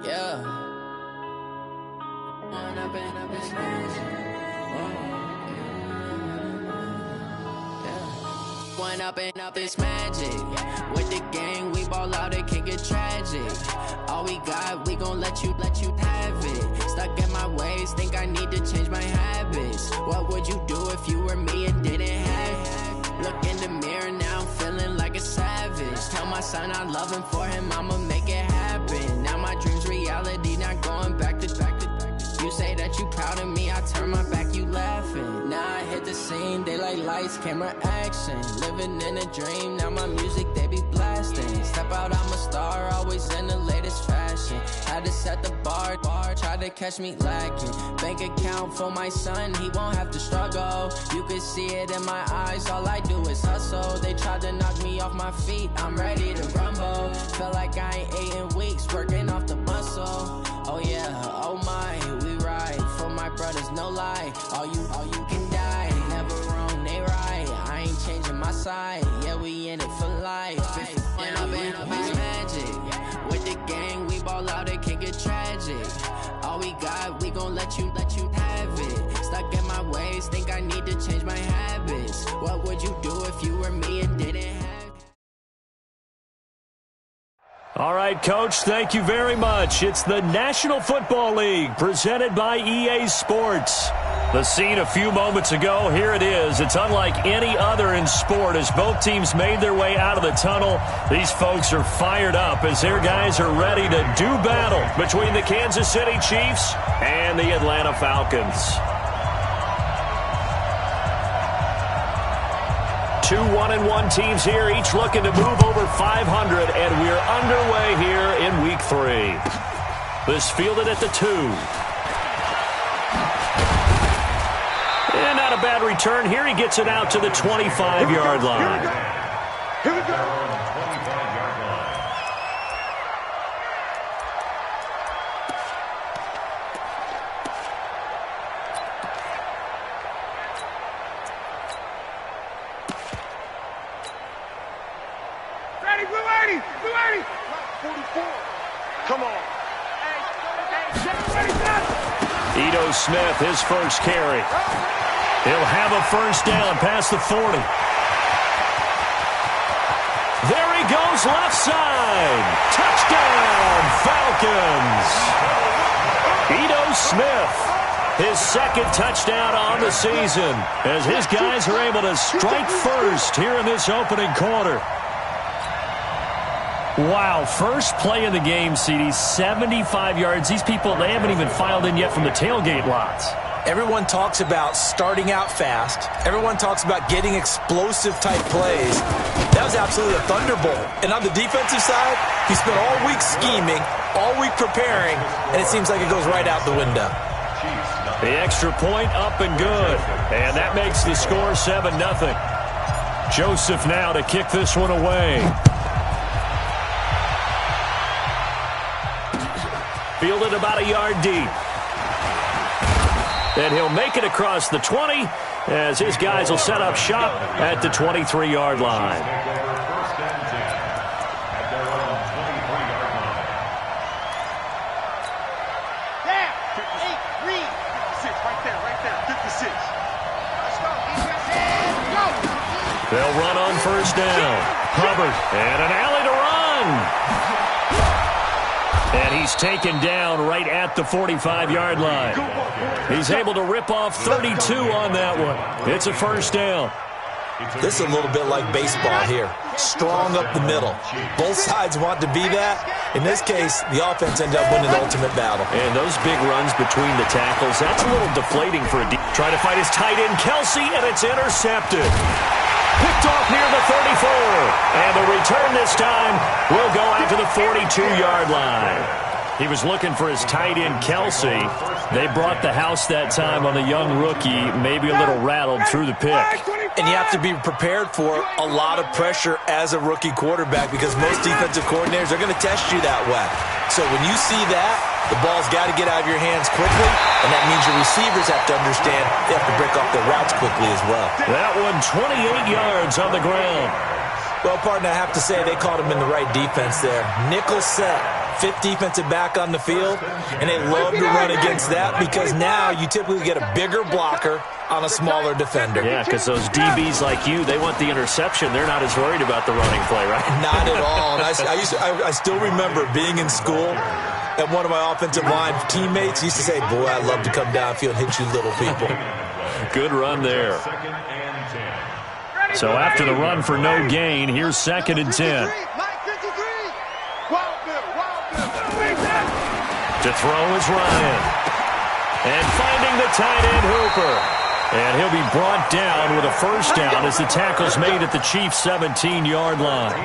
Yeah. One up and up is magic. With the gang, we ball out, it can get tragic. All we got, we gon' let you have it. Stuck in my ways, think I need to change my habits. What would you do if you were me and didn't have it? Look in the mirror, now I'm feeling like a savage. Tell my son I love him, for him I'ma make it happen. Now my dream's reality, not going back to. You say that you proud of me, I turn my back, you laughing. Now I hit the scene, daylight lights, camera action. Living in a dream, now my music, they be blasting. Step out, I'm a star, always in the latest fashion. Had to set the bar, try to catch me lacking. Bank account for my son, he won't have to struggle. You can see it in my eyes, all I do is hustle. They tried to knock me off my feet, I'm ready to rumble. Feel like I ain't ate in weeks, working off the muscle. Oh yeah, oh my, we ride for my brothers, no lie. All you can die, never wrong, they right. I ain't changing my side, yeah, we in it for life. If up is magic. With the gang, we ball out, it can get tragic. All we got, we gon' let you have it. Stuck in my ways, think I need to change my habits. What would you do if you were me and didn't have it? All right, Coach, thank you very much. It's the National Football League presented by EA Sports. The scene a few moments ago, here it is. It's unlike any other in sport as both teams made their way out of the tunnel. These folks are fired up as their guys are ready to do battle between the Kansas City Chiefs and the Atlanta Falcons. Two 1-1 teams here, each looking to move over 500, and we're underway here in Week 3. This fielded at the 2. And not a bad return here. He gets it out to the 25-yard line. Here we go. Smith, his first carry. He'll have a first down past the 40. There he goes, left side. Touchdown, Falcons. Ito Smith, his second touchdown on the season, as his guys are able to strike first here in this opening quarter. Wow, first play of the game, CD, 75 yards. These people, they haven't even filed in yet from the tailgate lots. Everyone talks about starting out fast. Everyone talks about getting explosive-type plays. That was absolutely a thunderbolt. And on the defensive side, he spent all week scheming, all week preparing, and it seems like it goes right out the window. The extra point up and good. And that makes the score 7-0. Joseph now to kick this one away. Fielded about a yard deep. And he'll make it across the 20 as his guys will set up shop at the 23-yard line. They'll run on first down. Hubbard and an alley to run. And he's taken down right at the 45-yard line. He's able to rip off 32 on that one. It's a first down. This is a little bit like baseball here. Strong up the middle. Both sides want to be that. In this case, the offense ended up winning the ultimate battle. And those big runs between the tackles, that's a little deflating for a deep. Trying to fight his tight end, Kelsey, and it's intercepted. Picked off near the 34. And the return this time will go out to the 42-yard line. He was looking for his tight end, Kelsey. They brought the house that time on the young rookie, maybe a little rattled through the pick. And you have to be prepared for a lot of pressure as a rookie quarterback because most defensive coordinators are going to test you that way. So when you see that, the ball's got to get out of your hands quickly, and that means your receivers have to understand they have to break off their routes quickly as well. That one 28 yards on the ground. Well, partner, I have to say they caught him in the right defense there. Nickel set, fifth defensive back on the field, and they love to run against that because now you typically get a bigger blocker on a smaller defender. Yeah, because those DBs like you, they want the interception. They're not as worried about the running play, right? Not at all. And I still remember being in school, and one of my offensive line teammates used to say, boy, I'd love to come downfield and hit you little people. Good run there. So after the run for no gain, here's 2nd and 10. To throw is Ryan. And finding the tight end, Hooper. And he'll be brought down with a first down as the tackle's made at the Chiefs' 17-yard line.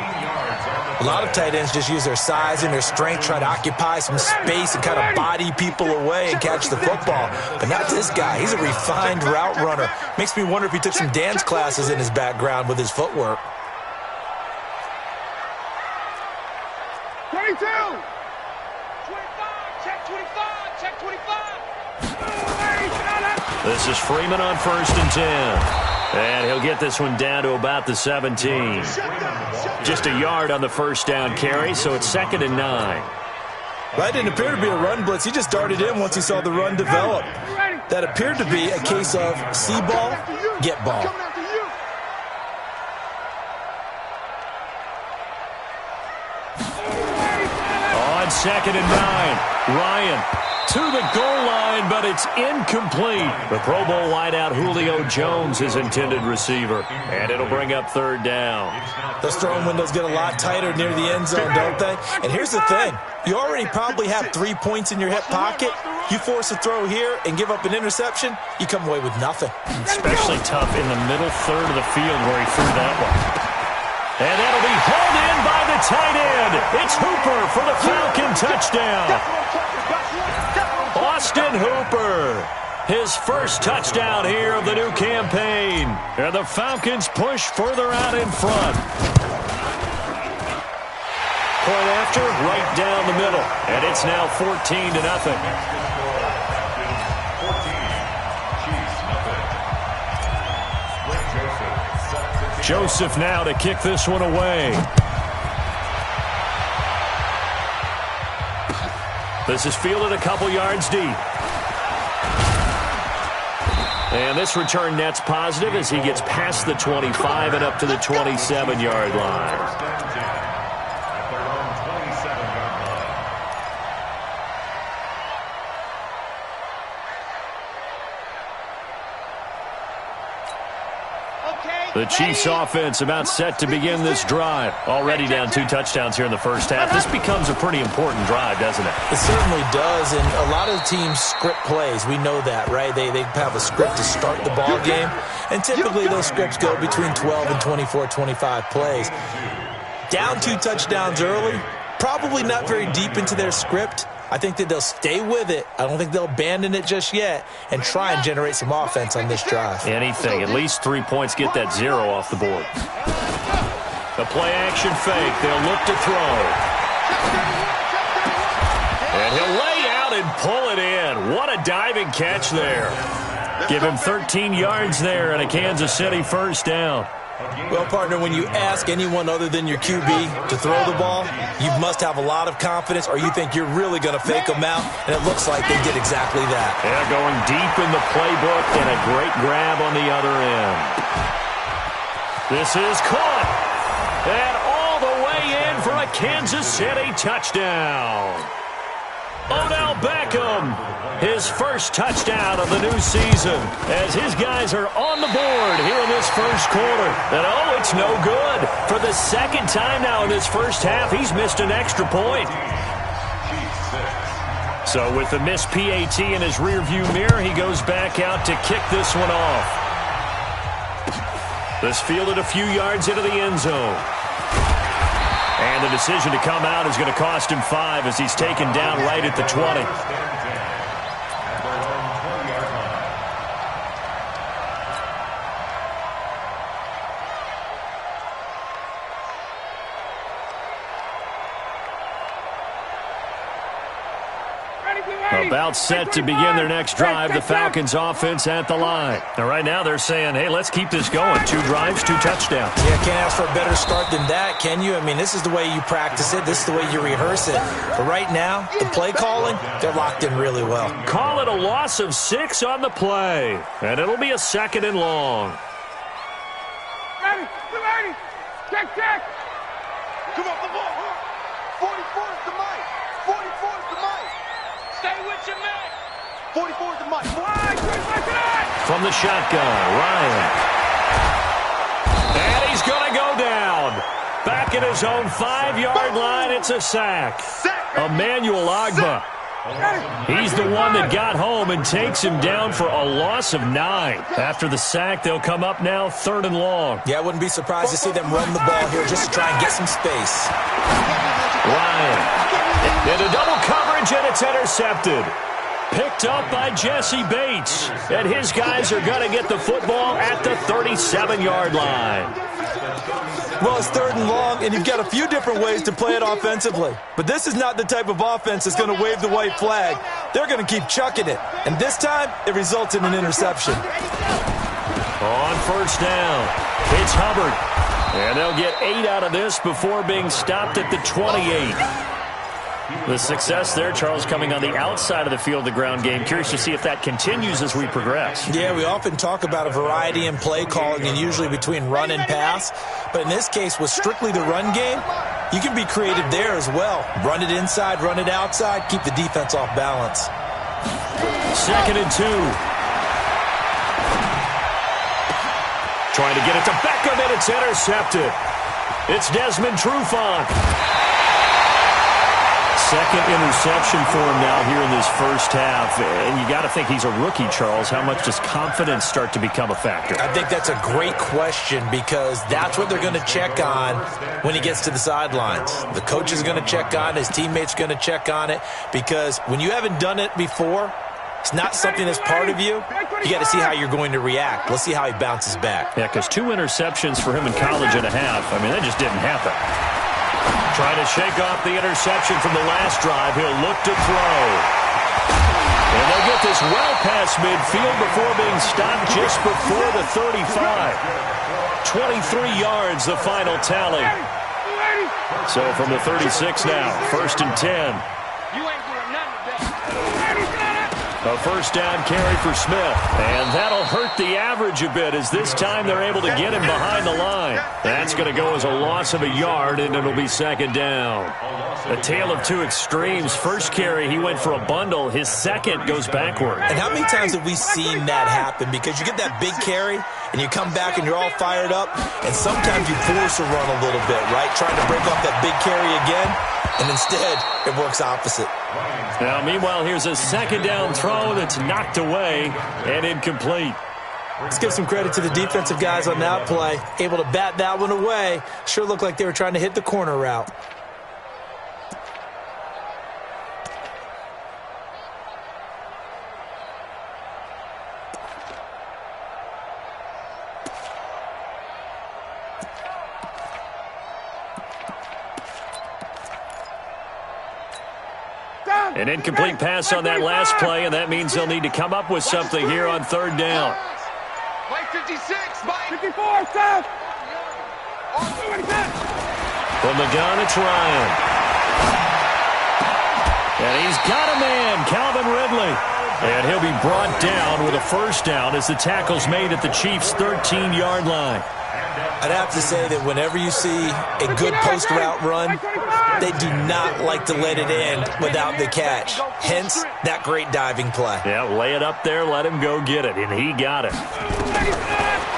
A lot of tight ends just use their size and their strength, try to occupy some space and kind of body people away and catch the football. But not this guy. He's a refined route runner. Makes me wonder if he took some dance classes in his background with his footwork. 22. 25, check 25, check 25. This is Freeman on 1st and 10. And he'll get this one down to about the 17. Just a yard on the first down carry, so it's 2nd and 9. That didn't appear to be a run blitz. He just darted in once he saw the run develop. That appeared to be a case of see ball, get ball. On 2nd and 9, Ryan to the goal line, but it's incomplete. The Pro Bowl wideout Julio Jones, his intended receiver, and it'll bring up 3rd down. Those throwing windows get a lot tighter near the end zone, don't they? And here's the thing. You already probably have 3 points in your hip pocket. You force a throw here and give up an interception, you come away with nothing. Especially tough in the middle third of the field where he threw that one. And that'll be hauled in by the tight end. It's Hooper for the Falcon touchdown. Austin Hooper, his first touchdown here of the new campaign. And the Falcons push further out in front. Point after, right down the middle. And it's now 14-0. Joseph now to kick this one away. This is fielded a couple yards deep. And this return net's positive as he gets past the 25 and up to the 27-yard line. The Chiefs offense about set to begin this drive. Already down 2 touchdowns here in the first half. This becomes a pretty important drive, doesn't it? It certainly does, and a lot of teams script plays. We know that, right? They have a script to start the ball game, and typically those scripts go between 12 and 24, 25 plays. Down 2 touchdowns early, probably not very deep into their script. I think that they'll stay with it. I don't think they'll abandon it just yet and try and generate some offense on this drive. Anything. At least 3 points. Get that 0 off the board. The play-action fake. They'll look to throw. And he'll lay out and pull it in. What a diving catch there. Give him 13 yards there and a Kansas City first down. Well, partner, when you ask anyone other than your QB to throw the ball, you must have a lot of confidence or you think you're really going to fake them out, and it looks like they did exactly that. Yeah, going deep in the playbook and a great grab on the other end. This is caught. And all the way in for a Kansas City touchdown. Odell Beckham, his first touchdown of the new season, as his guys are on the board here in this first quarter. And oh, it's no good. For the second time now in this first half, he's missed an extra point. So with the missed PAT in his rearview mirror, he goes back out to kick this one off. This fielded a few yards into the end zone. And the decision to come out is going to cost him 5 as he's taken down right at the 20. About set to begin their next drive, the Falcons offense at the line. And right now they're saying, hey, let's keep this going. 2 drives, 2 touchdowns. Yeah, can't ask for a better start than that, can you? I mean, this is the way you practice it. This is the way you rehearse it. But right now, the play calling, they're locked in really well. Call it a loss of 6 on the play. And it'll be a 2nd and long. Ready, check. Come on, the ball. 44 is the mic. 44 is the mic. Stay with your man. 44 is the mic. From the shotgun, Ryan. And he's going to go down. Back at his own 5-yard line, it's a sack. Emmanuel Ogbah. He's the one that got home and takes him down for a loss of 9. After the sack, they'll come up now 3rd and long. Yeah, I wouldn't be surprised to see them run the ball here just to try and get some space. Ryan. Into double coverage, and it's intercepted. Picked up by Jesse Bates. And his guys are going to get the football at the 37-yard line. Well, it's 3rd and long, and you've got a few different ways to play it offensively. But this is not the type of offense that's going to wave the white flag. They're going to keep chucking it. And this time, it results in an interception. On 1st down, it's Hubbard. And they'll get 8 out of this before being stopped at the 28. The success there, Charles, coming on the outside of the field, the ground game. Curious to see if that continues as we progress. Yeah, we often talk about a variety in play calling and usually between run and pass. But in this case, with strictly the run game, you can be creative there as well. Run it inside, run it outside, keep the defense off balance. 2nd and 2. Trying to get it to Beckham, and it's intercepted. It's Desmond Trufant. 2nd interception for him now here in this 1st half. And you got to think he's a rookie, Charles. How much does confidence start to become a factor? I think that's a great question because that's what they're going to check on when he gets to the sidelines. The coach is going to check on it. His teammates are going to check on it because when you haven't done it before, it's not something that's part of you. You got to see how you're going to react. Let's see how he bounces back. Yeah, because 2 interceptions for him in college and a half. I mean, that just didn't happen. Trying to shake off the interception from the last drive. He'll look to throw. And they'll get this well past midfield before being stopped just before the 35. 23 yards, the final tally. So from the 36 now, 1st and 10. A 1st down carry for Smith. And that'll hurt the average a bit as this time they're able to get him behind the line. That's going to go as a loss of a yard, and it'll be 2nd down. A tale of 2 extremes. First carry, he went for a bundle. His second goes backward. And how many times have we seen that happen? Because you get that big carry, and you come back and you're all fired up, and sometimes you force a run a little bit, right? Trying to break off that big carry again, and instead it works opposite. Now, meanwhile, here's a 2nd down throw that's knocked away and incomplete. Let's give some credit to the defensive guys on that play. Able to bat that one away. Sure looked like they were trying to hit the corner route. An incomplete pass on that last play, and that means they'll need to come up with something here on 3rd down. Play 56, Mike. 54, stop. From the gun, it's Ryan. And he's got a man, Calvin Ridley. And he'll be brought down with a 1st down as the tackle's made at the Chiefs' 13-yard line. I'd have to say that whenever you see a good post route run, they do not like to let it end without the catch. Hence, that great diving play. Yeah, lay it up there, let him go get it, and he got it.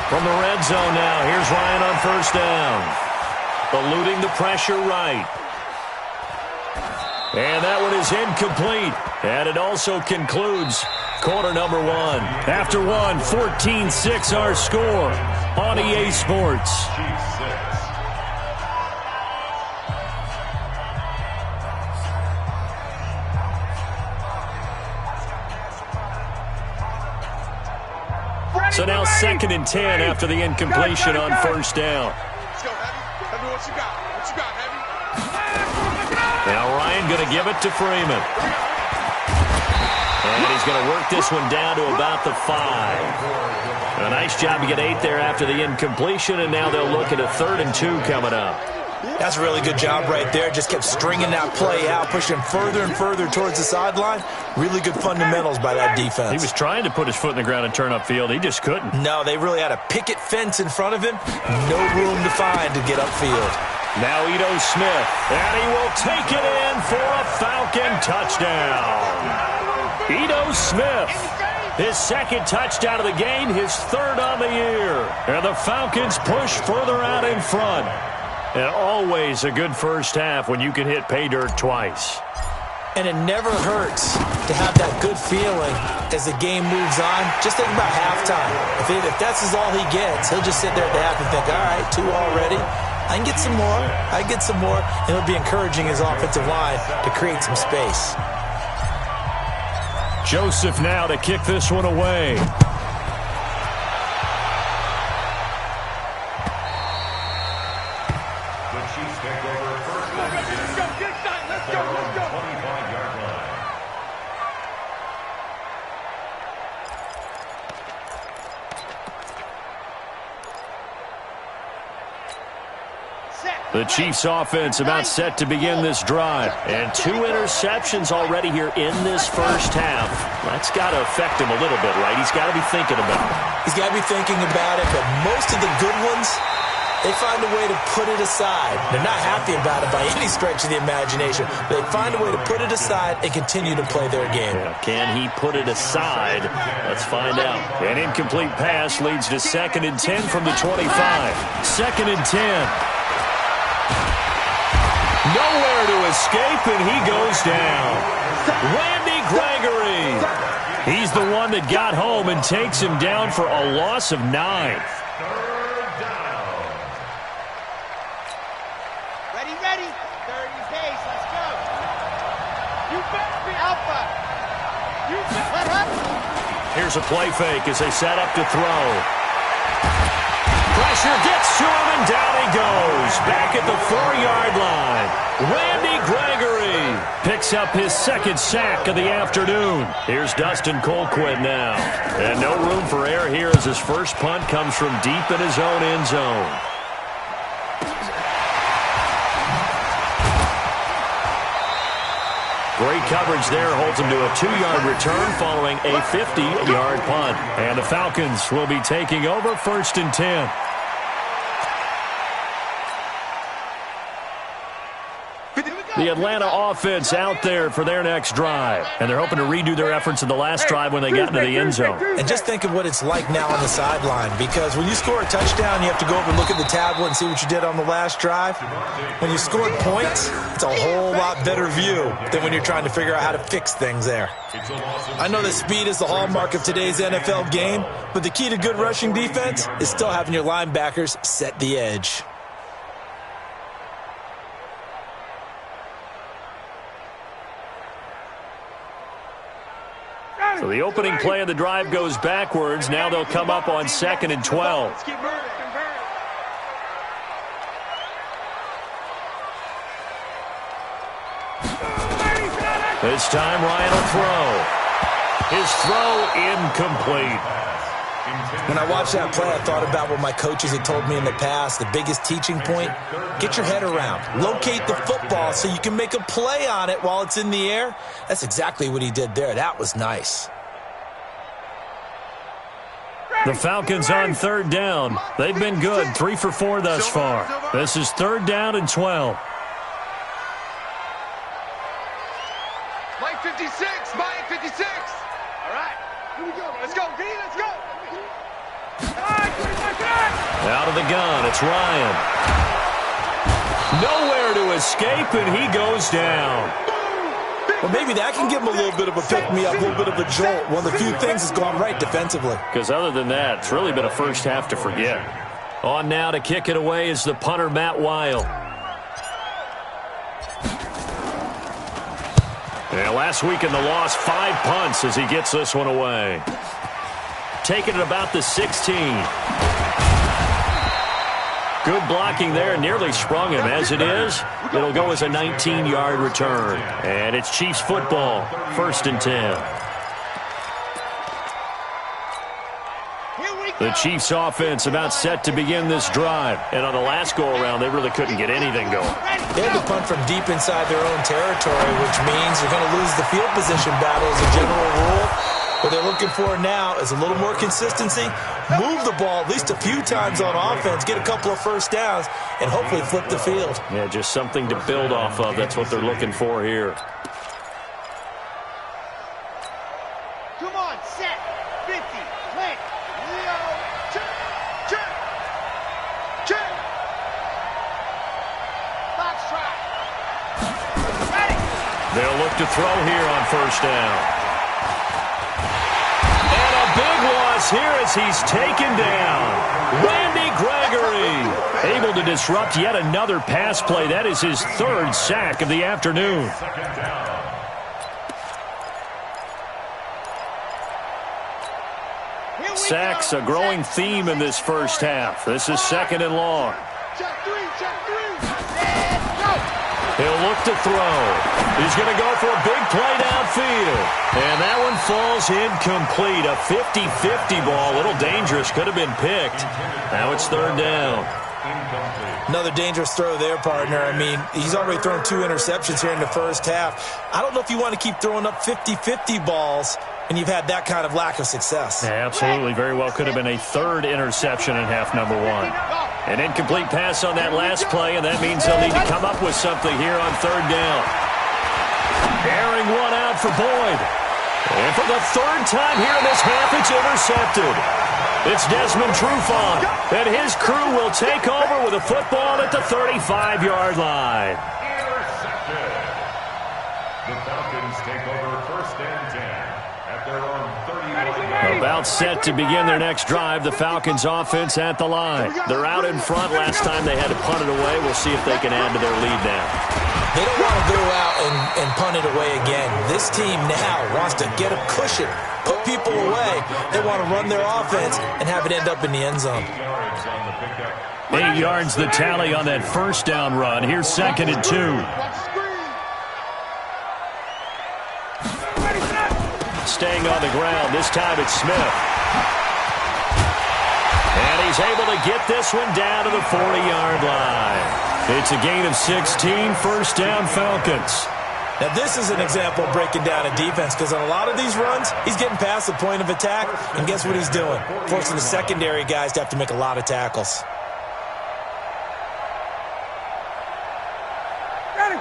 From the red zone now, here's Ryan on 1st down. Eluding the pressure right. And that one is incomplete. And it also concludes quarter number 1. After 1, 14-6 our score on EA Sports. So now 2nd and 10 after the incompletion on 1st down. Let's go, Heavy. Heavy, what you got? What you got, Heavy? Now Ryan going to give it to Freeman. And he's going to work this one down to about the 5. A nice job to get 8 there after the incompletion, and now they'll look at a 3rd and 2 coming up. That's a really good job right there. Just kept stringing that play out, pushing him further and further towards the sideline. Really good fundamentals by that defense. He was trying to put his foot in the ground and turn upfield. He just couldn't. No, they really had a picket fence in front of him. No room to find to get upfield. Now Ito Smith, and he will take it in for a Falcon touchdown. Ito Smith, his 2nd touchdown of the game, his 3rd on the year. And the Falcons push further out in front. And always a good first half when you can hit pay dirt twice. And it never hurts to have that good feeling as the game moves on. Just think about halftime. If that's all he gets, he'll just sit there at the half and think, all right, 2 already. I can get some more. I can get some more. And it'll be encouraging his offensive line to create some space. Joseph now to kick this one away. The Chiefs offense about set to begin this drive. And 2 interceptions already here in this first half. That's got to affect him a little bit, right? He's got to be thinking about it. He's got to be thinking about it, but most of the good ones, they find a way to put it aside. They're not happy about it by any stretch of the imagination. They find a way to put it aside and continue to play their game. Yeah, can he put it aside? Let's find out. An incomplete pass leads to 2nd and 10 from the 25. 2nd and 10. Nowhere to escape, and he goes down. Randy Gregory. He's the one that got home and takes him down for a loss of 9. Ready. 30 pace. Let's go. You better be alpha. You better. Here's a play fake as they set up to throw. Pressure gets to him, and down he goes. Back at the 4-yard line. Randy Gregory picks up his 2nd sack of the afternoon. Here's Dustin Colquitt now. And no room for error here as his first punt comes from deep in his own end zone. Great coverage there holds him to a 2-yard return following a 50-yard punt. And the Falcons will be taking over 1st and 10. The Atlanta offense out there for their next drive. And they're hoping to redo their efforts in the last drive when they got into the end zone. And just think of what it's like now on the sideline. Because when you score a touchdown, you have to go over and look at the tablet and see what you did on the last drive. When you scored points, it's a whole lot better view than when you're trying to figure out how to fix things there. I know that speed is the hallmark of today's NFL game, but the key to good rushing defense is still having your linebackers set the edge. So the opening play of the drive goes backwards. Now they'll come up on 2nd and 12. This time Ryan will throw. His throw incomplete. When I watched that play, I thought about what my coaches had told me in the past. The biggest teaching point, get your head around. Locate the football so you can make a play on it while it's in the air. That's exactly what he did there. That was nice. The Falcons on 3rd down. They've been good, 3 for 4 thus far. This is 3rd down and 12. Mike 56, Mike 56. All right, here we go. Let's go, D, let's go. Out of the gun, it's Ryan. Nowhere to escape, and he goes down. Well, maybe that can give him a little bit of a pick-me-up, a little bit of a jolt. One of the few things that's gone right defensively. Because other than that, it's really been a first half to forget. On now to kick it away is the punter, Matt Weil. And last week in the loss, 5 punts as he gets this one away. Taking it about the 16. Good blocking there, nearly sprung him. As it is, it'll go as a 19-yard return. And it's Chiefs football, 1st and 10. The Chiefs offense about set to begin this drive. And on the last go-around, they really couldn't get anything going. They had to punt from deep inside their own territory, which means you're going to lose the field position battle as a general rule. What they're looking for now is a little more consistency, move the ball at least a few times on offense, get a couple of first downs, and hopefully flip the field. Yeah, just something to build off of. That's what they're looking for here. Come on, set, 50, click, Leo, check, box try. Ready. They'll look to throw here on first down. And a big loss here as he's taken down. Randy Gregory able to disrupt yet another pass play. That is his third sack of the afternoon. Sacks a growing theme in this first half. This is second and long. Check three, and go. He'll look to throw. He's going to go for a big play downfield. And that one falls incomplete. A 50-50 ball. A little dangerous. Could have been picked. Now it's third down. Another dangerous throw there, partner. I mean, he's already thrown 2 interceptions here in the first half. I don't know if you want to keep throwing up 50-50 balls and you've had that kind of lack of success. Yeah, absolutely. Very well could have been a third interception in half number 1. An incomplete pass on that last play, and that means they'll need to come up with something here on third down. Airing one out for Boyd. And for the third time here in this half, it's intercepted. It's Desmond Trufant, and his crew will take over with a football at the 35-yard line. Intercepted. The Falcons take over first and 10 at their own 30-yard line. About set to begin their next drive, the Falcons offense at the line. They're out in front. Last time they had to punt it away. We'll see if they can add to their lead now. They don't want to go out and punt it away again. This team now wants to get a cushion, put people away. They want to run their offense and have it end up in the end zone. 8 yards the tally on that first down run. Here's second and 2. Staying on the ground. This time it's Smith. And he's able to get this one down to the 40-yard line. It's a gain of 16, first down Falcons. Now this is an example of breaking down a defense, because on a lot of these runs, he's getting past the point of attack, and guess what he's doing? Forcing the secondary guys to have to make a lot of tackles.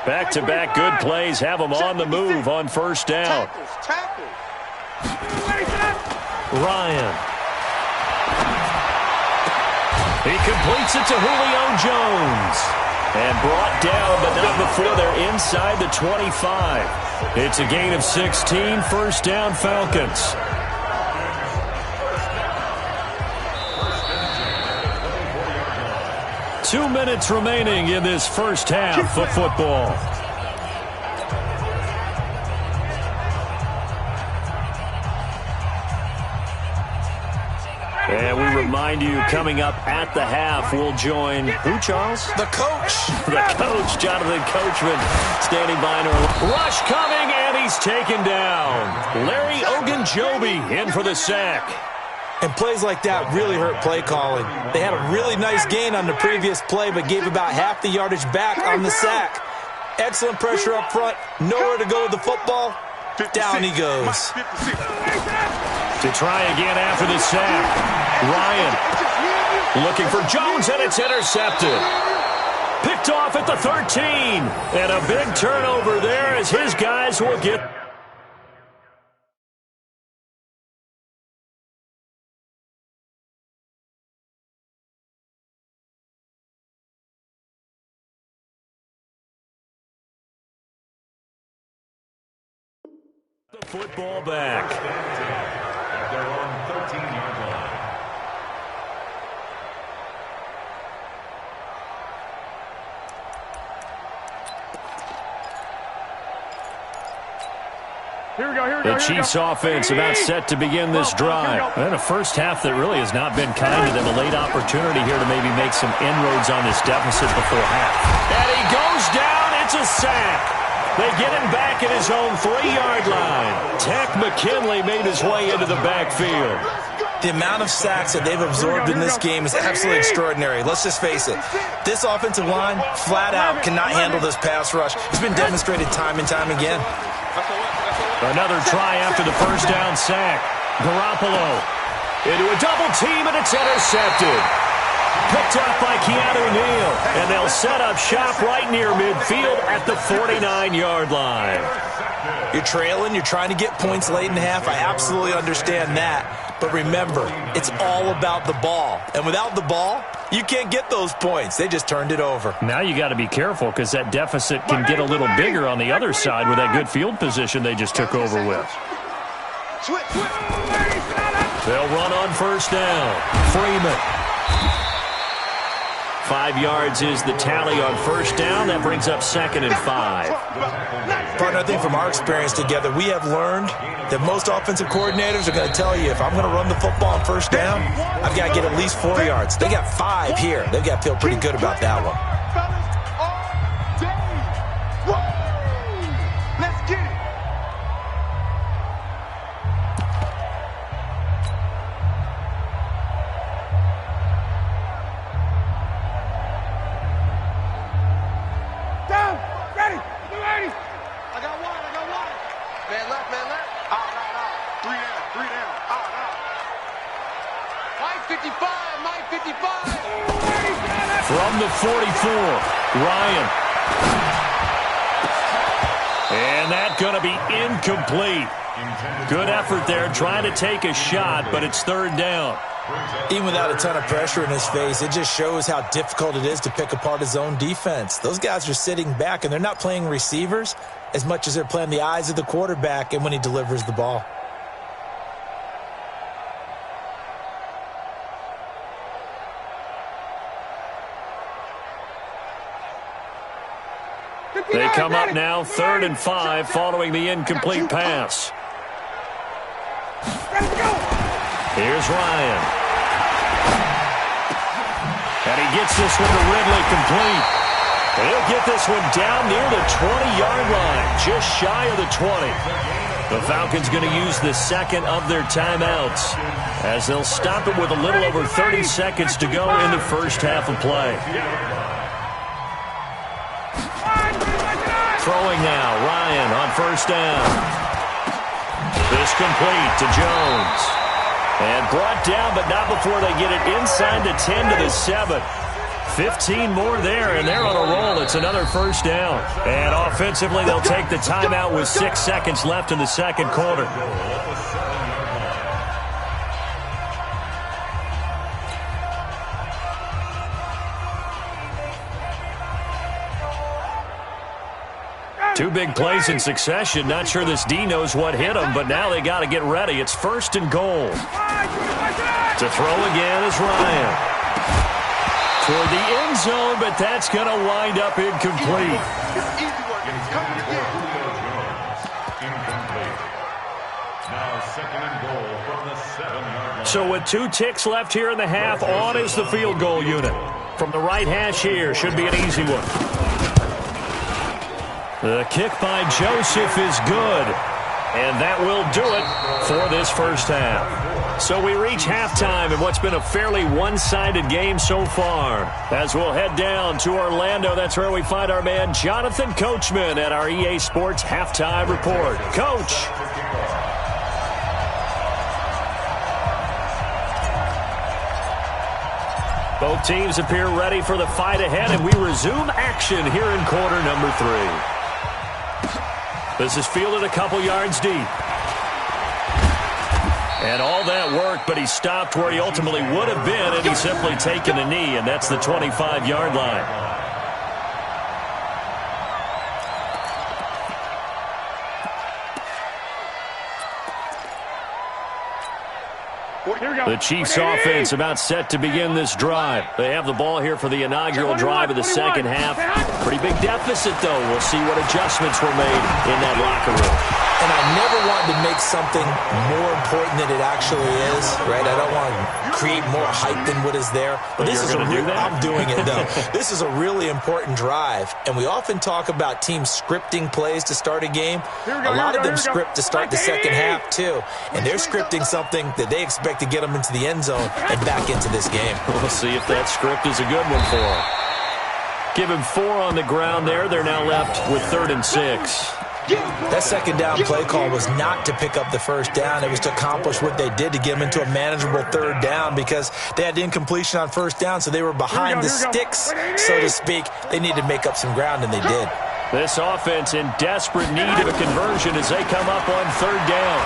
Back-to-back good plays have them on the move on first down. Ryan. He completes it to Julio Jones. And brought down, but not before they're inside the 25. It's a gain of 16, first down Falcons. Two minutes remaining in this first half of football. And we remind you, coming up at the half, we'll join who, Charles? The coach. The coach, Jonathan Coachman, standing by. Rush coming, and he's taken down. Larry Ogunjobi in for the sack. And plays like that really hurt play calling. They had a really nice gain on the previous play, but gave about half the yardage back on the sack. Excellent pressure up front. Nowhere to go with the football. Down he goes. To try again after the sack. Ryan looking for Jones, and it's intercepted. Picked off at the 13. And a big turnover there as his guys will get... the football back. At their own 13-yard line. The Chiefs offense about set to begin this drive. And a first half that really has not been kind to them. A late opportunity here to maybe make some inroads on this deficit before half. And he goes down. It's a sack. They get him back at his own 3-yard line. Takk McKinley made his way into the backfield. The amount of sacks that they've absorbed in this game is absolutely extraordinary. Let's just face it. This offensive line, flat out, cannot handle this pass rush. It's been demonstrated time and time again. Another try after the first down sack. Garoppolo into a double team, and it's intercepted. Picked up by Keanu Neal, and they'll set up shop right near midfield at the 49-yard line. You're trailing, you're trying to get points late in half. I absolutely understand that. But remember, it's all about the ball. And without the ball, you can't get those points. They just turned it over. Now you got to be careful because that deficit can get a little bigger on the other side with that good field position they just took over with. They'll run on first down. Freeman. 5 yards is the tally on first down. That brings up 2nd and 5. Partner, I think from our experience together, we have learned that most offensive coordinators are going to tell you, if I'm going to run the football on first down, I've got to get at least 4 yards. They got 5 here. They've got to feel pretty good about that one. Let's get it. Down. Ready. You ready? I got one. Man left. Out. 3 down. Out. Mike 55. From the 44, Ryan. And that's going to be incomplete. Good effort there trying to take a shot, but it's 3rd down. Even without a ton of pressure in his face, it just shows how difficult it is to pick apart his own defense. Those guys are sitting back, and they're not playing receivers as much as they're playing the eyes of the quarterback and when he delivers the ball. They come up now 3rd and 5 following the incomplete pass. Here's Ryan. And he gets this one to Ridley complete. He'll get this one down near the 20-yard line, just shy of the 20. The Falcons going to use the 2nd of their timeouts as they'll stop it with a little over 30 seconds to go in the first half of play. Throwing now, Ryan on first down. This complete to Jones. And brought down, but not before they get it inside the 10 to the 7. 15 more there, and they're on a roll. It's another first down. And offensively, they'll take the timeout with 6 seconds left in the second quarter. Two big plays in succession. Not sure this D knows what hit him, but now they got to get ready. It's 1st and goal. To throw again is Ryan. Toward the end zone, but that's going to wind up incomplete. Now 2nd and goal from the 7-yard line. So with 2 ticks left here in the half, on is the field goal unit. From the right hash here, should be an easy one. The kick by Joseph is good, and that will do it for this first half. So we reach halftime in what's been a fairly one-sided game so far. As we'll head down to Orlando, that's where we find our man Jonathan Coachman at our EA Sports Halftime Report. Coach. Both teams appear ready for the fight ahead, and we resume action here in quarter number 3. This is fielded a couple yards deep. And all that work, but he stopped where he ultimately would have been, and he's simply taken a knee, and that's the 25-yard line. The Chiefs offense about set to begin this drive. They have the ball here for the inaugural drive of the second half. Pretty big deficit, though. We'll see what adjustments were made in that locker room. And I never wanted to make something more important than it actually is, right? I don't want to create more hype than what is there. But this is I'm doing it, though. This is a really important drive. And we often talk about teams scripting plays to start a game. A lot of them script to start the second half, too. And they're scripting something that they expect to get them into the end zone and back into this game. We'll see if that script is a good one for them. Give him 4 on the ground there. They're now left with 3rd and 6. That second down play call was not to pick up the first down. It was to accomplish what they did to get them into a manageable 3rd down because they had incompletion on first down, so they were behind the sticks, so to speak. They needed to make up some ground, and they did. This offense in desperate need of a conversion as they come up on 3rd down.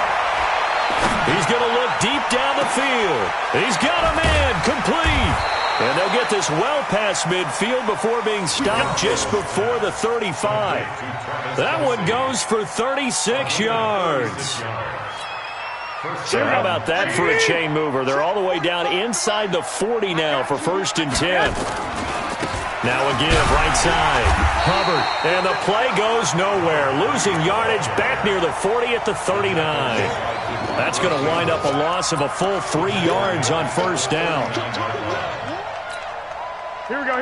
He's going to look deep down the field. He's got a man complete. And they'll get this well past midfield before being stopped just before the 35. That one goes for 36 yards. So how about that for a chain mover? They're all the way down inside the 40 now for 1st and 10. Now again, right side. Hubbard. And the play goes nowhere. Losing yardage back near the 40 at the 39. That's going to wind up a loss of a full 3 yards on 1st down. Here we go.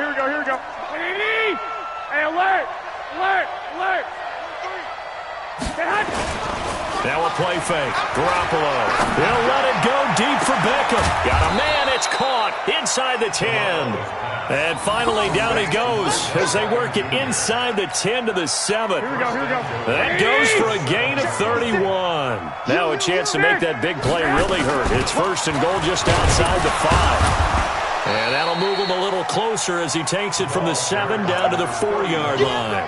Hey, alert! Now a play fake. Garoppolo. He'll let it go deep for Beckham. Got a man. It's caught inside the 10. And finally down he goes as they work it inside the 10 to the 7. Here we go. That goes for a gain of 31. Now a chance to make that big play really hurt. It's 1st and goal just outside the 5. And that'll move him a little closer as he takes it from the 7 down to the 4-yard line.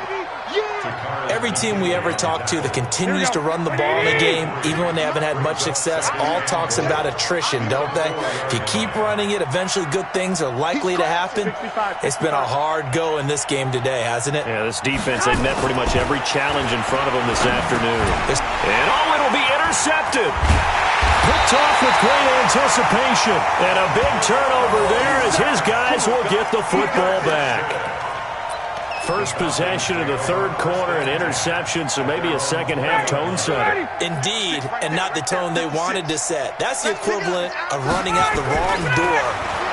Every team we ever talk to that continues to run the ball in a game, even when they haven't had much success, all talks about attrition, don't they? If you keep running it, eventually good things are likely to happen. It's been a hard go in this game today, hasn't it? Yeah, this defense, they've met pretty much every challenge in front of them this afternoon. And it'll be intercepted. Picked off with great anticipation. And a big turnover there as his guys will get the football back. First possession of the 3rd quarter, an interception, so maybe a second-half tone setter. Indeed, and not the tone they wanted to set. That's the equivalent of running out the wrong door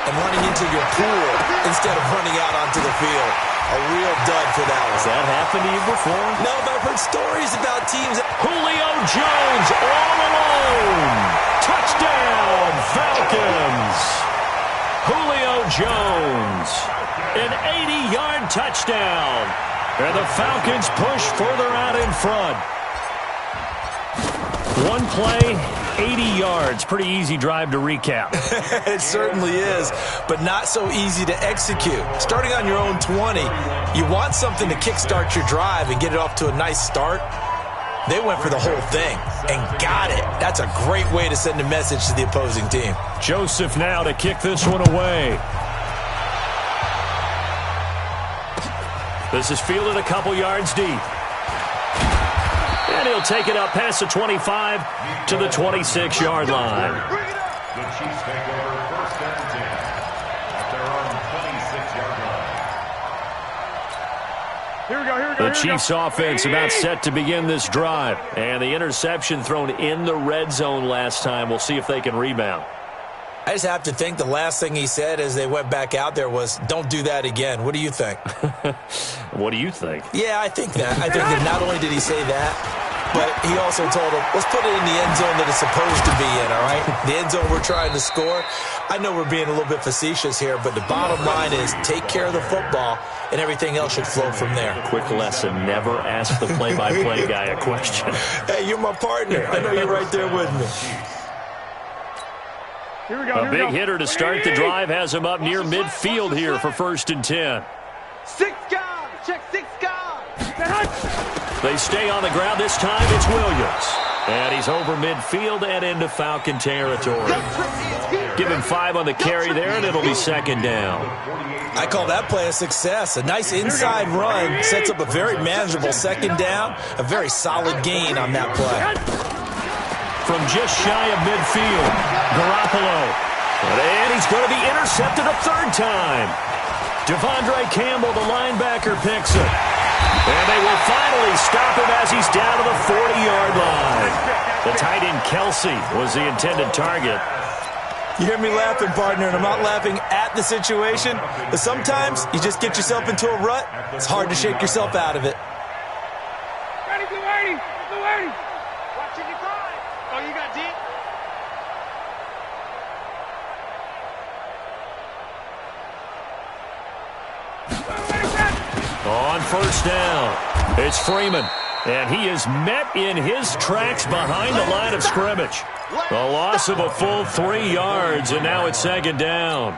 and running into your pool instead of running out onto the field. A real dud for that one. Has that happened to you before? No, but I've heard stories about teams. Julio Jones all alone. Touchdown, Falcons. Julio Jones, an 80-yard touchdown. And the Falcons push further out in front. One play, 80 yards. Pretty easy drive to recap. It certainly is, but not so easy to execute. Starting on your own 20, you want something to kickstart your drive and get it off to a nice start. They went for the whole thing and got it. That's a great way to send a message to the opposing team. Joseph now to kick this one away. This is fielded a couple yards deep. And he'll take it up past the 25 to the 26-yard line. The Chiefs take over 1st and 10 at their own 26-yard line. Here we go. The Chiefs offense about set to begin this drive. And the interception thrown in the red zone last time. We'll see if they can rebound. I just have to think the last thing he said as they went back out there was, don't do that again. What do you think? What do you think? Yeah, I think that. I think that not only did he say that, but he also told him, let's put it in the end zone that it's supposed to be in, all right? The end zone we're trying to score. I know we're being a little bit facetious here, but the bottom line is take care of the football, and everything else should flow from there. Quick lesson, never ask the play-by-play guy a question. Hey, you're my partner. I know you're right there with me. A big hitter to start the drive has him up near midfield here for 1st and 10. 6 guard. Check 6 guard. They stay on the ground. This time it's Williams. And he's over midfield and into Falcon territory. Give him 5 on the carry there, and it'll be 2nd down. I call that play a success. A nice inside run sets up a very manageable 2nd down. A very solid gain on that play. From just shy of midfield, Garoppolo. And he's going to be intercepted a 3rd time. Devondre Campbell, the linebacker, picks it. And they will finally stop him as he's down to the 40-yard line. The tight end Kelsey was the intended target. You hear me laughing, partner, and I'm not laughing at the situation, but sometimes you just get yourself into a rut. It's hard to shake yourself out of it. Ready, blue 80, blue 80. Watching you cry. Oh, you got deep? On first down, it's Freeman. And he is met in his tracks behind the line of scrimmage. A loss of a full 3 yards, and now it's second down.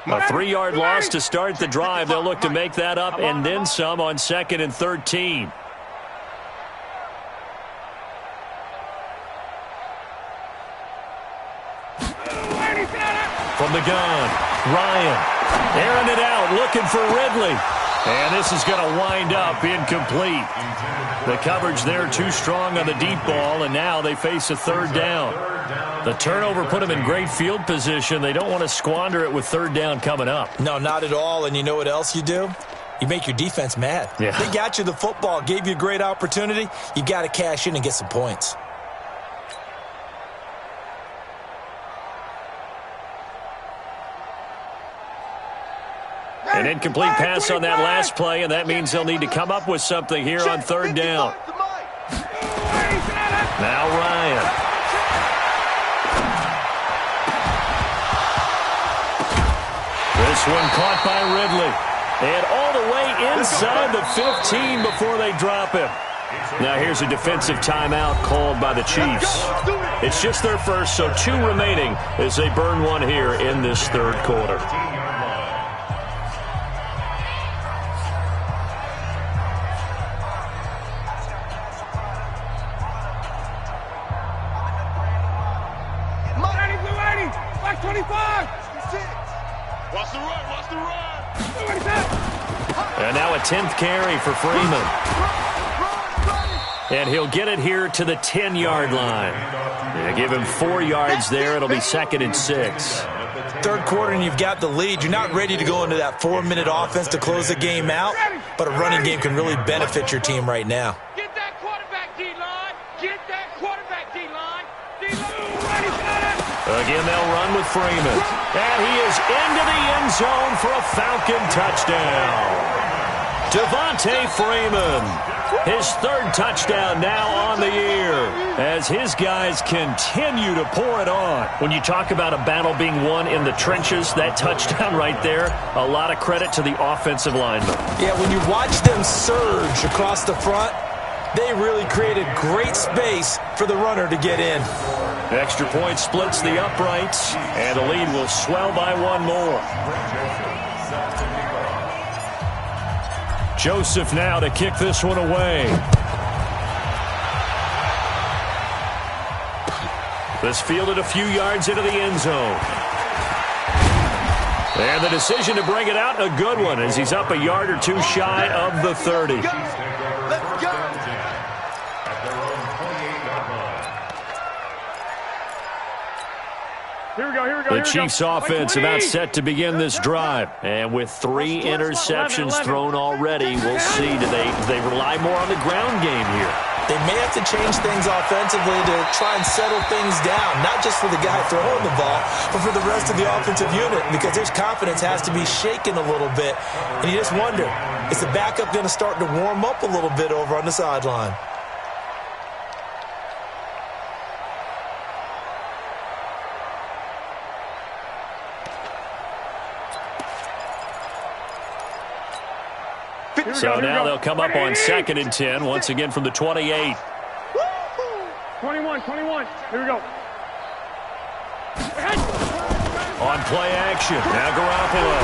A 3-yard loss to start the drive. They'll look to make that up and then some on 2nd and 13. From the gun, Ryan airing it out, looking for Ridley. And this is going to wind up incomplete. The coverage there too strong on the deep ball, and now they face a third down. The turnover put them in great field position. They don't want to squander it with third down coming up. No, not at all. And you know what else you do? You make your defense mad. Yeah. They got you the football, gave you a great opportunity. You got to cash in and get some points. An incomplete pass on that last play, and that means they'll need to come up with something here on third down. Now Ryan. This one caught by Ridley. And all the way inside the 15 before they drop him. Now here's a defensive timeout called by the Chiefs. It's just their first, so 2 remaining as they burn one here in this third quarter. And now a 10th carry for Freeman. And he'll get it here to the 10-yard line. Yeah, give him 4 yards there. It'll be 2nd and 6. Third quarter and you've got the lead. You're not ready to go into that 4-minute offense to close the game out, but a running game can really benefit your team right now. Get that quarterback, D-line. Get that quarterback, D-line. Again, they'll run with Freeman. And he is into the end zone for a Falcon touchdown. Devontae Freeman, his 3rd touchdown now on the year as his guys continue to pour it on. When you talk about a battle being won in the trenches, that touchdown right there, a lot of credit to the offensive linemen. Yeah, when you watch them surge across the front, they really created great space for the runner to get in. Extra point splits the uprights, and the lead will swell by 1 more. Joseph now to kick this one away. This fielded a few yards into the end zone. And the decision to bring it out, a good one, as he's up a yard or 2 shy of the 30. Let's go. Here we go. The Chiefs offense about set to begin this drive. And with 3 interceptions thrown already, we'll see. Do they rely more on the ground game here? They may have to change things offensively to try and settle things down, not just for the guy throwing the ball, but for the rest of the offensive unit, because their confidence has to be shaken a little bit. And you just wonder, is the backup going to start to warm up a little bit over on the sideline? So now they'll come up on 2nd and 10, once again from the 28. 21. Here we go. On play action, now Garoppolo.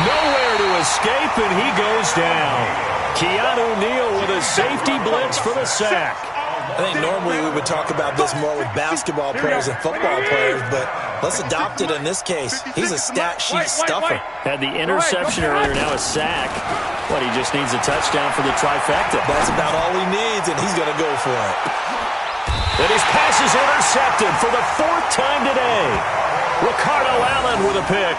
Nowhere to escape, and he goes down. Keanu Neal with a safety blitz for the sack. I think normally we would talk about this more with basketball players and football players, but let's adopt it in this case. He's a stat sheet stuffer. Had the interception earlier, now a sack. But he just needs a touchdown for the trifecta. That's about all he needs, and he's going to go for it. And his pass is intercepted for the 4th time today. with a pick.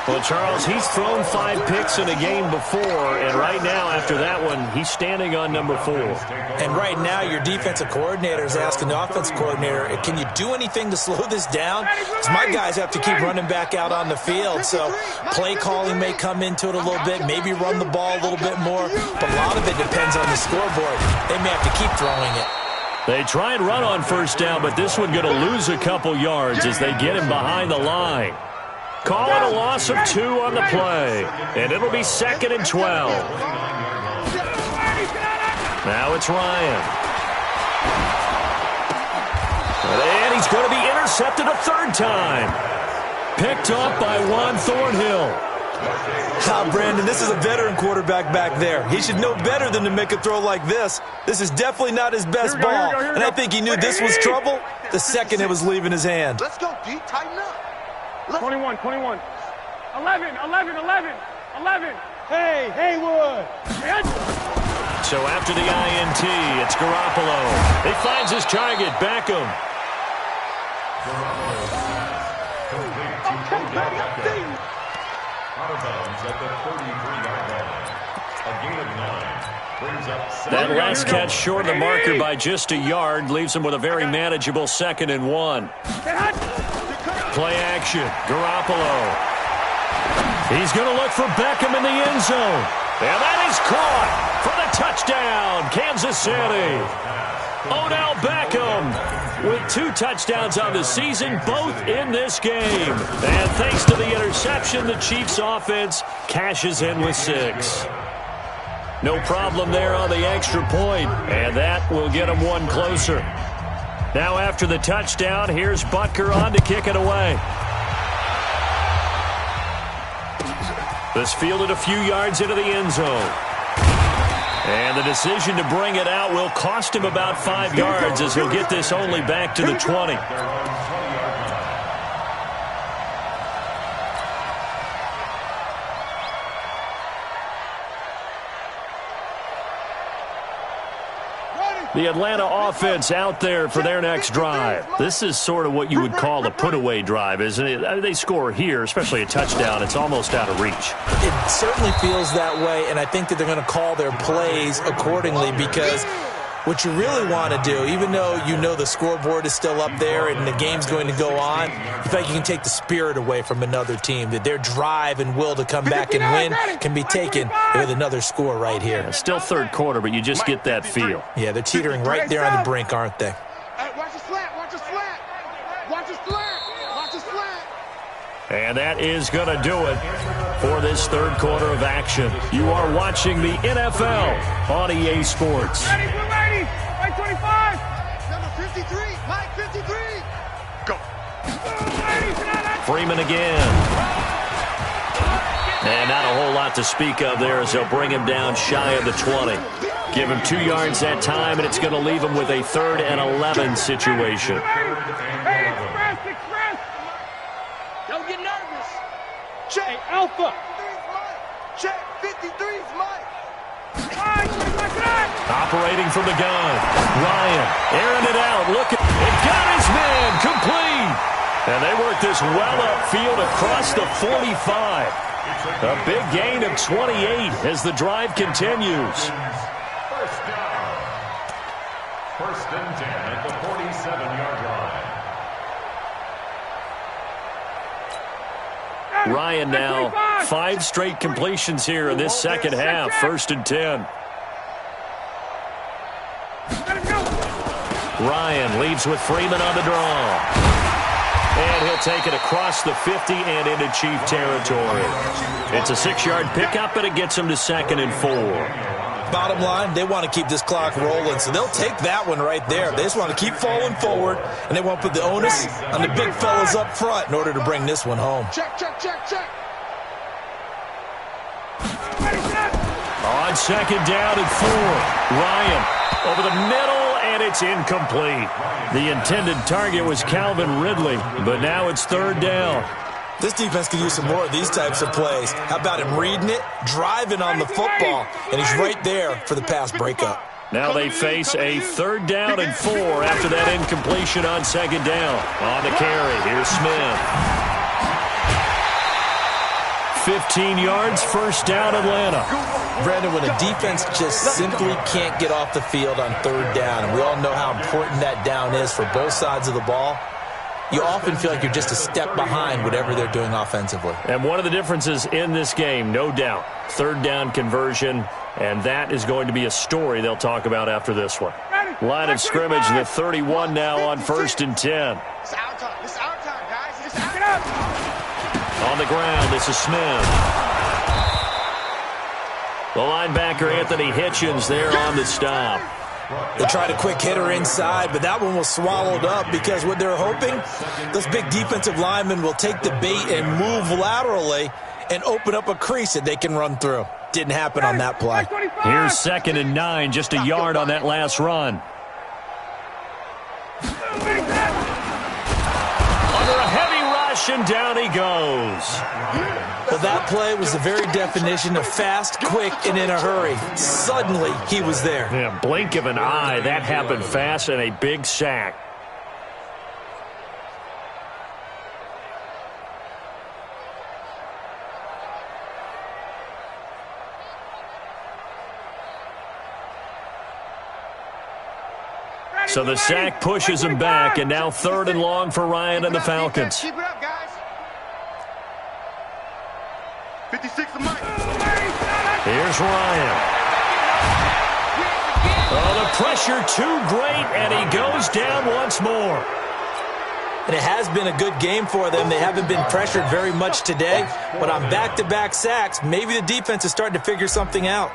Well, Charles, he's thrown 5 picks in a game before, and right now, after that one, he's standing on number 4. And right now, your defensive coordinator is asking the offensive coordinator, can you do anything to slow this down? Because my guys have to keep running back out on the field, so play calling may come into it a little bit, maybe run the ball a little bit more, but a lot of it depends on the scoreboard. They may have to keep throwing it. They try and run on first down, but this one going to lose a couple yards as they get him behind the line. Call it a loss of 2 on the play, and it'll be 2nd and 12. Now it's Ryan. And he's going to be intercepted a 3rd time. Picked up by Juan Thornhill. Brandon, this is a veteran quarterback back there. He should know better than to make a throw like this. This is definitely not his best ball, and I think he knew this was trouble the second it was leaving his hand. Let's go, D. Tighten up. 21. 11. Hey, Haywood. So after the INT, it's Garoppolo. He finds his target, Beckham. Out of bounds at the 33-yard line. A gain of 9 brings up 7. That last catch short of the marker by just a yard leaves him with a very manageable 2nd and 1. Play action, Garoppolo. He's going to look for Beckham in the end zone. And that is caught for the touchdown, Kansas City. Odell Beckham with 2 touchdowns on the season, both in this game. And thanks to the interception, the Chiefs offense cashes in with 6. No problem there on the extra point, and that will get them 1 closer. Now after the touchdown, here's Butker on to kick it away. This fielded a few yards into the end zone. And the decision to bring it out will cost him about 5 yards as he'll get this only back to the 20. The Atlanta offense out there for their next drive. This is sort of what you would call a put-away drive, isn't it? I mean, they score here, especially a touchdown. It's almost out of reach. It certainly feels that way, and I think that they're going to call their plays accordingly because what you really want to do, even though you know the scoreboard is still up there and the game's going to go on, you feel like you can take the spirit away from another team, that their drive and will to come back and win can be taken with another score right here. Yeah, still 3rd quarter, but you just get that feel. Yeah, they're teetering right there on the brink, aren't they? Watch the slant. Watch the slant. Watch the slant. Watch the slant. And that is going to do it for this 3rd quarter of action. You are watching the NFL on EA Sports. Ready, Mike 25. Number 53, Mike 53. Go. Freeman again. And not a whole lot to speak of there as they'll bring him down shy of the 20. Give him 2 yards that time, and it's going to leave him with a 3rd and 11 situation. Hey, express. Don't get nervous. Hey, Alpha. Check. 53's Mike. Operating from the gun. Ryan airing it out. Look at it. Got his man complete. And they work this well upfield across the 45. A big gain of 28 as the drive continues. First down. 1st and 10 at the 47-yard line. Ryan now 5 straight completions here in this second half. 1st and 10. Ryan leads with Freeman on the draw. And he'll take it across the 50 and into Chief territory. It's a 6-yard pickup, and it gets him to 2nd and 4. Bottom line, they want to keep this clock rolling, so they'll take that one right there. They just want to keep falling forward, and they want to put the onus on the big fellas up front in order to bring this one home. Check. On 2nd down and 4. Ryan over the middle, and it's incomplete. The intended target was Calvin Ridley, but now it's 3rd down. This defense could use some more of these types of plays. How about him reading it, driving on the football, and he's right there for the pass breakup. Now they face a 3rd down and 4 after that incompletion on 2nd down. On the carry, here's Smith. 15 yards, first down, Atlanta. Brandon, when a defense just simply can't get off the field on third down, and we all know how important that down is for both sides of the ball, you often feel like you're just a step behind whatever they're doing offensively. And one of the differences in this game, no doubt, third down conversion, and that is going to be a story they'll talk about after this one. Line of scrimmage, the 31 now on 1st and 10. It's our time. It's our time, guys. It's our time. On the ground, this is Smith. The linebacker, Anthony Hitchens, there on the stop. They tried a quick hitter inside, but that one was swallowed up because what they're hoping, those big defensive linemen will take the bait and move laterally and open up a crease that they can run through. Didn't happen on that play. Here's 2nd and 9, just a yard on that last run. Under a heavy rush, and down he goes. Well, that play was the very definition of fast, quick, and in a hurry. Suddenly, he was there. Yeah, blink of an eye, that happened fast, and a big sack. So the sack pushes him back, and now 3rd and long for Ryan and the Falcons. Keep it up, guys. 56 to Mike. Here's Ryan. Oh, the pressure too great, and he goes down once more. And it has been a good game for them. They haven't been pressured very much today, but on back-to-back sacks, maybe the defense is starting to figure something out.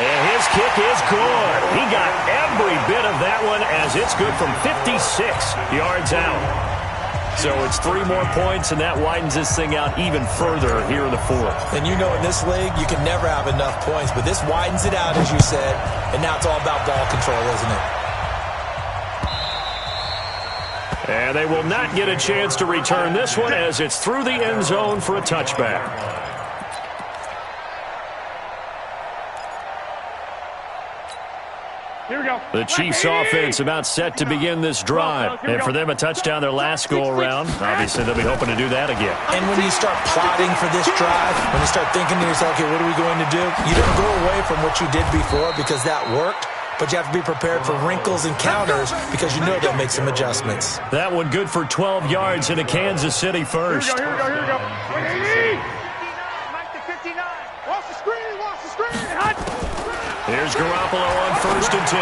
And his kick is good. He got every bit of that one as it's good from 56 yards out. So it's 3 more points, and that widens this thing out even further here in the 4th. And you know in this league, you can never have enough points, but this widens it out, as you said, and now it's all about ball control, isn't it? And they will not get a chance to return this one as it's through the end zone for a touchback. Here we go. The Chiefs offense about set to begin this drive. And for them, a touchdown their last go-around. Obviously, they'll be hoping to do that again. And when you start plotting for this drive, when you start thinking to yourself, okay, what are we going to do? You don't go away from what you did before because that worked, but you have to be prepared for wrinkles and counters because you know they'll make some adjustments. That one good for 12 yards into Kansas City first. Here we go, here we go, here we go. Mike to 59. Watch the screen, watch the screen. Here's Garoppolo on 1st and 10.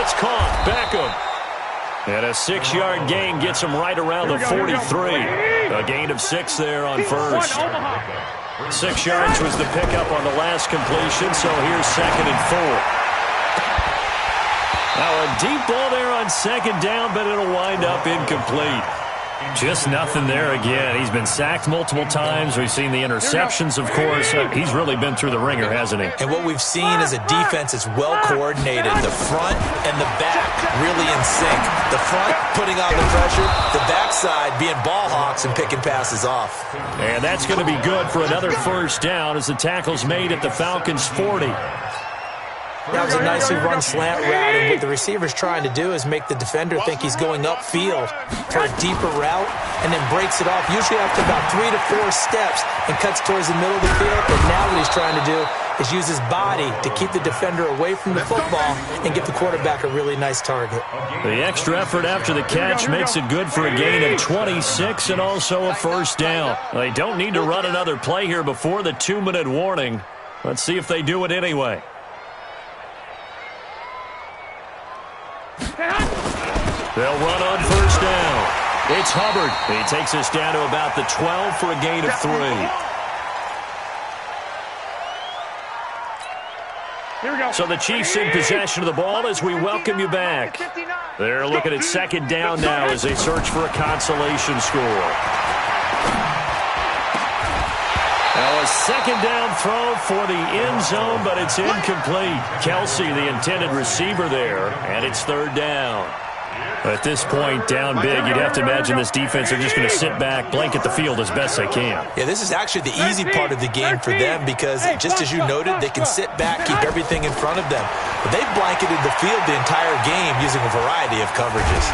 It's caught. Beckham. And a 6-yard gain gets him right around the 43. A gain of 6 there on first. 6 yards was the pickup on the last completion, so here's 2nd and 4. Now a deep ball there on 2nd down, but it'll wind up incomplete. Just nothing there again. He's been sacked multiple times. We've seen the interceptions, of course. He's really been through the ringer, hasn't he? And what we've seen is a defense that's well coordinated. The front and the back really in sync. The front putting on the pressure, the backside being ball hawks and picking passes off. And that's going to be good for another first down as the tackle's made at the Falcons' 40. That was a nicely run slant route, and what the receiver's trying to do is make the defender think he's going upfield for a deeper route and then breaks it off, usually after about 3 to 4 steps and cuts towards the middle of the field. But now what he's trying to do is use his body to keep the defender away from the football and give the quarterback a really nice target. The extra effort after the catch makes it good for a gain of 26 and also a first down. They don't need to run another play here before the 2-minute warning. Let's see if they do it anyway. They'll run on first down. It's Hubbard. He takes us down to about the 12 for a gain of 3. Here we go. So the Chiefs in possession of the ball as we welcome you back. They're looking at 2nd down now as they search for a consolation score. Now a 2nd down throw for the end zone, but it's incomplete. Kelsey, the intended receiver there, and it's 3rd down. At this point, down big, you'd have to imagine this defense are just going to sit back, blanket the field as best they can. Yeah, this is actually the easy part of the game for them because, just as you noted, they can sit back, keep everything in front of them. but they blanketed the field the entire game using a variety of coverages.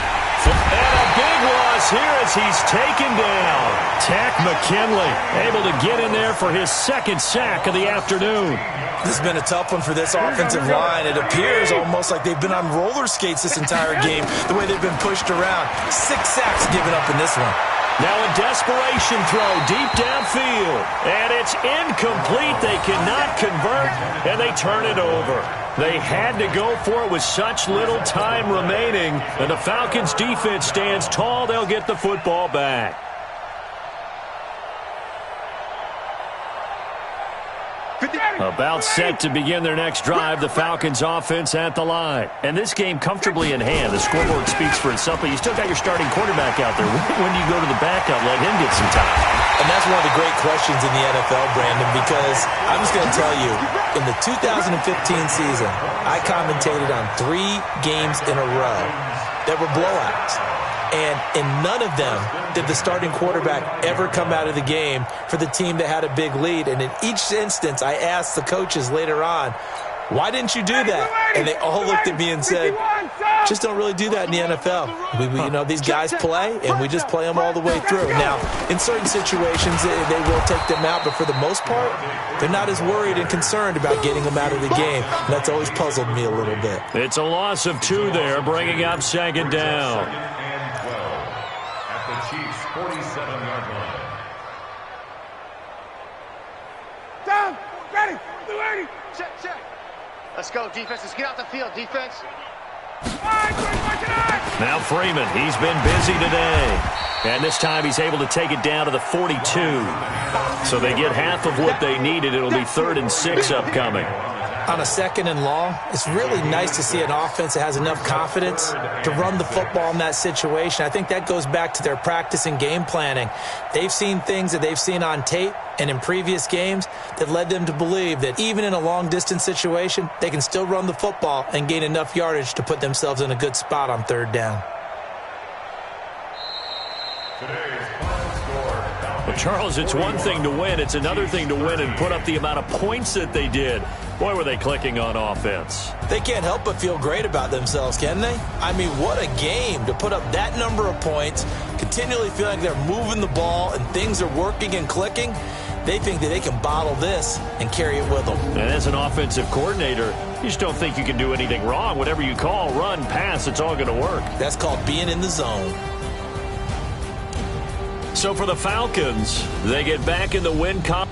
And a big loss here as he's taken down. Tack McKinley able to get in there for his second sack of the afternoon. This has been a tough one for this offensive line. It appears almost like they've been on roller skates this entire game, the way they've been pushed around. 6 sacks given up in this one. Now a desperation throw deep downfield. And it's incomplete. They cannot convert, and they turn it over. They had to go for it with such little time remaining. And the Falcons' defense stands tall. They'll get the football back. About set to begin their next drive, the Falcons offense at the line. And this game comfortably in hand. The scoreboard speaks for itself, but you still got your starting quarterback out there. When do you go to the backup, let him get some time? And that's one of the great questions in the NFL, Brandon, because I'm just going to tell you, in the 2015 season, I commentated on 3 games in a row that were blowouts. And in none of them did the starting quarterback ever come out of the game for the team that had a big lead. And in each instance, I asked the coaches later on, why didn't you do that? And they all looked at me and said, just don't really do that in the NFL. These guys play, and we just play them all the way through. Now, in certain situations, they will take them out, but for the most part, they're not as worried and concerned about getting them out of the game. And that's always puzzled me a little bit. It's a loss of 2 there, bringing up second down. At the Chiefs' 47-yard line. Down, ready, 280. Check. Let's go, defense. Let's get out the field, defense. Now Freeman, he's been busy today. And this time he's able to take it down to the 42. So they get half of what they needed. It'll be 3rd and 6 upcoming. On a 2nd and long, it's really nice to see an offense that has enough confidence to run the football in that situation. I think that goes back to their practice and game planning. They've seen things that they've seen on tape and in previous games that led them to believe that even in a long-distance situation, they can still run the football and gain enough yardage to put themselves in a good spot on 3rd down. Well, Charles, it's one thing to win. It's another thing to win and put up the amount of points that they did. Boy, were they clicking on offense. They can't help but feel great about themselves, can they? I mean, what a game to put up that number of points, continually feel like they're moving the ball and things are working and clicking. They think that they can bottle this and carry it with them. And as an offensive coordinator, you just don't think you can do anything wrong. Whatever you call, run, pass, it's all going to work. That's called being in the zone. So for the Falcons, they get back in the win column.